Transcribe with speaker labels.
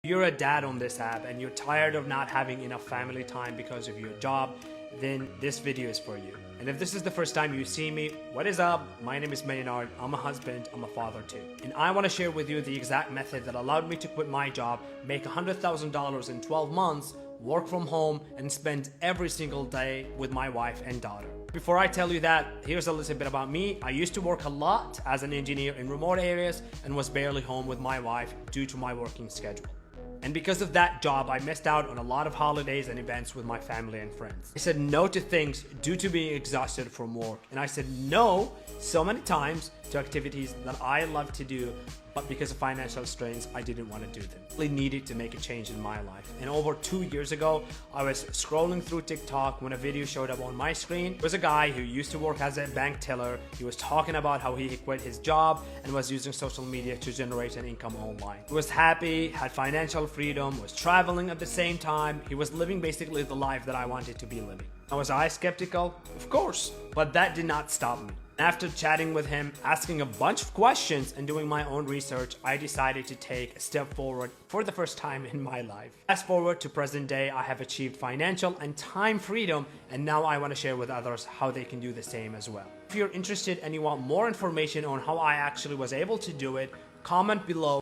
Speaker 1: You're a dad on this app and you're tired of not having enough family time because of your job, then this video is for you. And if this is the first time you see me, what is up? My name is Maynard. I'm a husband, I'm a father too. And I want to share with you the exact method that allowed me to quit my job, make $100,000 in 12 months, work from home, and spend every single day with my wife and daughter. Before I tell you that, here's a little bit about me. I used to work a lot as an engineer in remote areas and was barely home with my wife due to my working schedule. And because of that job, I missed out on a lot of holidays and events with my family and friends. I said no to things due to being exhausted from work. And I said no so many times to activities that I love to do, but because of financial strains, I didn't want to do them. I really needed to make a change in my life. And over 2 years ago, I was scrolling through TikTok when a video showed up on my screen. There was a guy who used to work as a bank teller. He was talking about how he quit his job and was using social media to generate an income online. He was happy, had financial freedom, was traveling at the same time. He was living basically the life that I wanted to be living. Now, was I skeptical? Of course, but that did not stop me. After chatting with him, asking a bunch of questions, and doing my own research, I decided to take a step forward for the first time in my life. Fast forward to present day, I have achieved financial and time freedom, and now I want to share with others how they can do the same as well. If you're interested and you want more information on how I actually was able to do it, comment below.